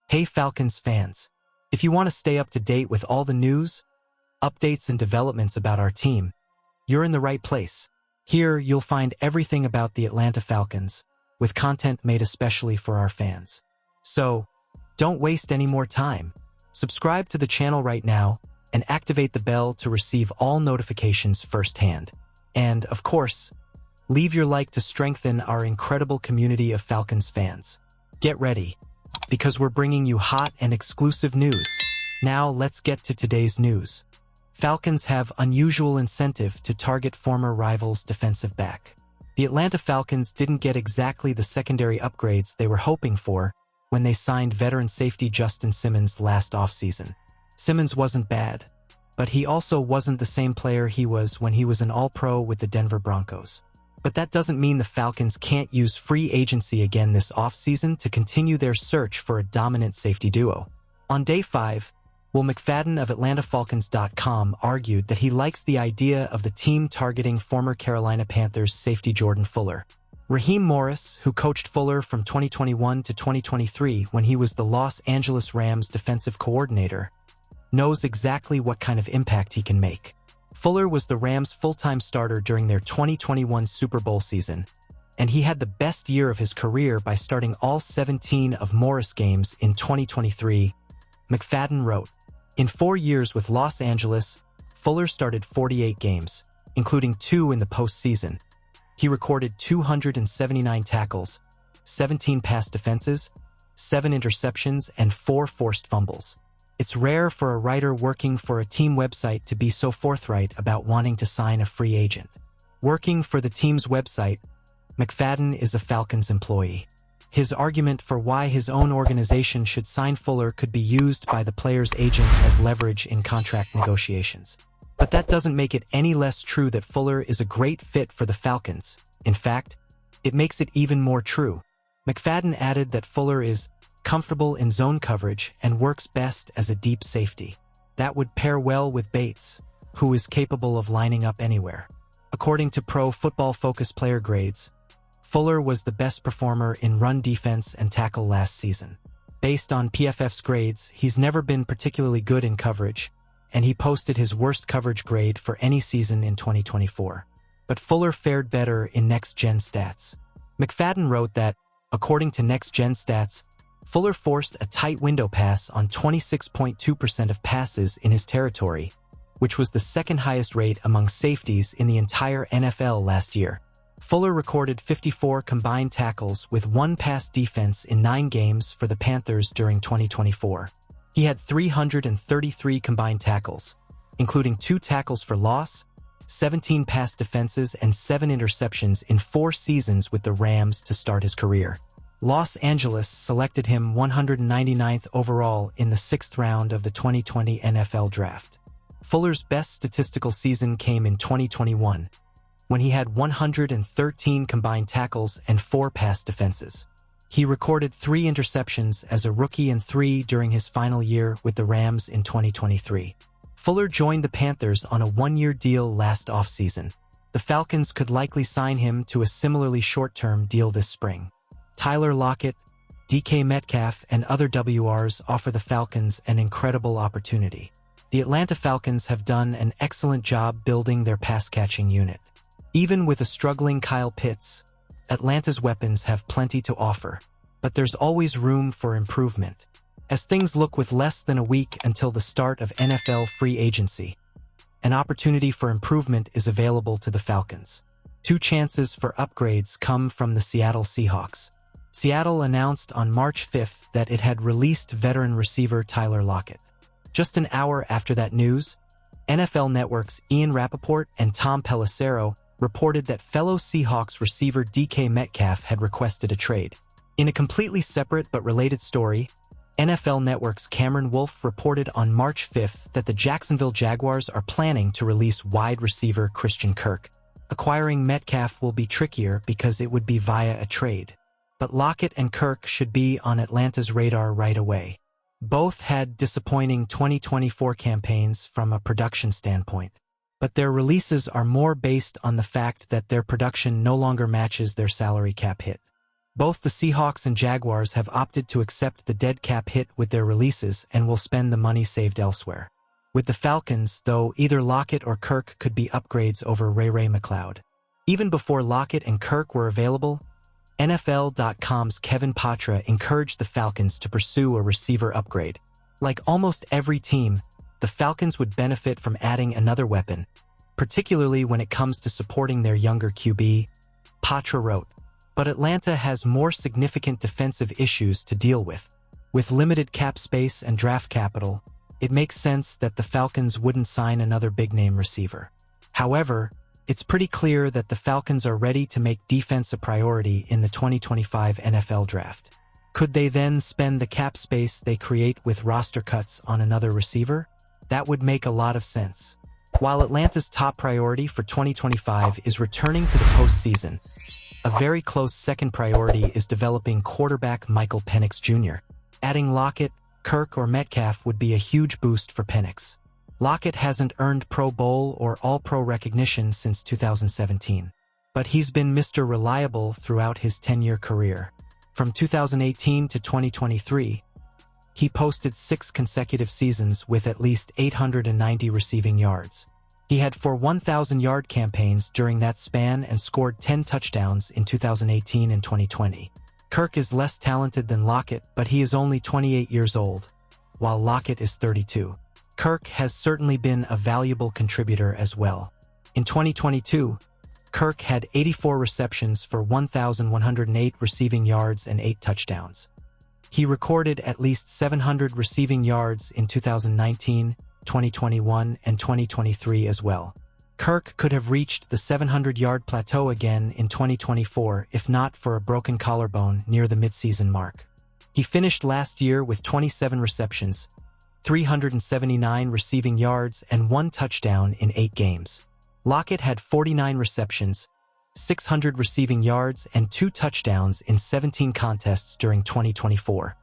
Hey Falcons fans, if you want to stay up to date with all the news, updates and developments about our team, you're in the right place. Here you'll find everything about the Atlanta Falcons, with content made especially for our fans. So, don't waste any more time. Subscribe to the channel right now and activate the bell to receive all notifications firsthand. And, of course, leave your like to strengthen our incredible community of Falcons fans. Get ready, because we're bringing you hot and exclusive news. Now let's get to today's news. Falcons have unusual incentive to target former rivals' defensive back. The Atlanta Falcons didn't get exactly the secondary upgrades they were hoping for when they signed veteran safety Justin Simmons last offseason. Simmons wasn't bad, but he also wasn't the same player he was when he was an All-Pro with the Denver Broncos. But that doesn't mean the Falcons can't use free agency again this offseason to continue their search for a dominant safety duo. On day 5, Will McFadden of ATLANTAFalcons.com argued that he likes the idea of the team targeting former Carolina Panthers safety Jordan Fuller. Raheem Morris, who coached Fuller from 2021 to 2023 when he was the Los Angeles Rams defensive coordinator, knows exactly what kind of impact he can make. Fuller was the Rams' full-time starter during their 2021 Super Bowl season, and he had the best year of his career by starting all 17 of Morris games in 2023. McFadden wrote, "In 4 years with Los Angeles, Fuller started 48 games, including 2 in the postseason. He recorded 279 tackles, 17 pass defenses, 7 interceptions, and 4 forced fumbles. It's rare for a writer working for a team website to be so forthright about wanting to sign a free agent." Working for the team's website, McFadden is a Falcons employee. His argument for why his own organization should sign Fuller could be used by the player's agent as leverage in contract negotiations. But that doesn't make it any less true that Fuller is a great fit for the Falcons. In fact, it makes it even more true. McFadden added that Fuller is comfortable in zone coverage and works best as a deep safety. That would pair well with Bates, who is capable of lining up anywhere. According to Pro Football Focus player grades, Fuller was the best performer in run defense and tackle last season. Based on PFF's grades, he's never been particularly good in coverage, and he posted his worst coverage grade for any season in 2024. But Fuller fared better in next-gen stats. McFadden wrote that, according to next-gen stats, Fuller forced a tight window pass on 26.2% of passes in his territory, which was the second highest rate among safeties in the entire NFL last year. Fuller recorded 54 combined tackles with 1 pass defense in 9 games for the Panthers during 2024. He had 333 combined tackles, including 2 tackles for loss, 17 pass defenses, and 7 interceptions in 4 seasons with the Rams to start his career. Los Angeles selected him 199th overall in the 6th round of the 2020 NFL Draft. Fuller's best statistical season came in 2021, when he had 113 combined tackles and 4 pass defenses. He recorded 3 interceptions as a rookie and 3 during his final year with the Rams in 2023. Fuller joined the Panthers on a 1-year deal last offseason. The Falcons could likely sign him to a similarly short-term deal this spring. Tyler Lockett, DK Metcalf, and other WRs offer the Falcons an incredible opportunity. The Atlanta Falcons have done an excellent job building their pass-catching unit. Even with a struggling Kyle Pitts, Atlanta's weapons have plenty to offer, but there's always room for improvement. As things look with less than a week until the start of NFL free agency, an opportunity for improvement is available to the Falcons. 2 chances for upgrades come from the Seattle Seahawks. Seattle announced on March 5th that it had released veteran receiver Tyler Lockett. Just an hour after that news, NFL Network's Ian Rappaport and Tom Pelissero reported that fellow Seahawks receiver DK Metcalf had requested a trade. In a completely separate but related story, NFL Network's Cameron Wolfe reported on March 5th that the Jacksonville Jaguars are planning to release wide receiver Christian Kirk. Acquiring Metcalf will be trickier because it would be via a trade. But Lockett and Kirk should be on Atlanta's radar right away. Both had disappointing 2024 campaigns from a production standpoint, but their releases are more based on the fact that their production no longer matches their salary cap hit. Both the Seahawks and Jaguars have opted to accept the dead cap hit with their releases and will spend the money saved elsewhere. With the Falcons, though, either Lockett or Kirk could be upgrades over Ray McLeod. Even before Lockett and Kirk were available, NFL.com's Kevin Patra encouraged the Falcons to pursue a receiver upgrade. Like almost every team, the Falcons would benefit from adding another weapon, particularly when it comes to supporting their younger QB, Patra wrote. But Atlanta has more significant defensive issues to deal with. With limited cap space and draft capital, it makes sense that the Falcons wouldn't sign another big-name receiver. However, it's pretty clear that the Falcons are ready to make defense a priority in the 2025 NFL Draft. Could they then spend the cap space they create with roster cuts on another receiver? That would make a lot of sense. While Atlanta's top priority for 2025 is returning to the postseason, a very close second priority is developing quarterback Michael Penix Jr. Adding Lockett, Kirk, or Metcalf would be a huge boost for Penix. Lockett hasn't earned Pro Bowl or All-Pro recognition since 2017, but he's been Mr. Reliable throughout his 10-year career. From 2018 to 2023, he posted 6 consecutive seasons with at least 890 receiving yards. He had 4 1,000-yard campaigns during that span and scored 10 touchdowns in 2018 and 2020. Kirk is less talented than Lockett, but he is only 28 years old, while Lockett is 32. Kirk has certainly been a valuable contributor as well. In 2022, Kirk had 84 receptions for 1,108 receiving yards and 8 touchdowns. He recorded at least 700 receiving yards in 2019, 2021, and 2023 as well. Kirk could have reached the 700-yard plateau again in 2024 if not for a broken collarbone near the midseason mark. He finished last year with 27 receptions, 379 receiving yards, and 1 touchdown in 8 games. Lockett had 49 receptions, 600 receiving yards, and 2 touchdowns in 17 contests during 2024.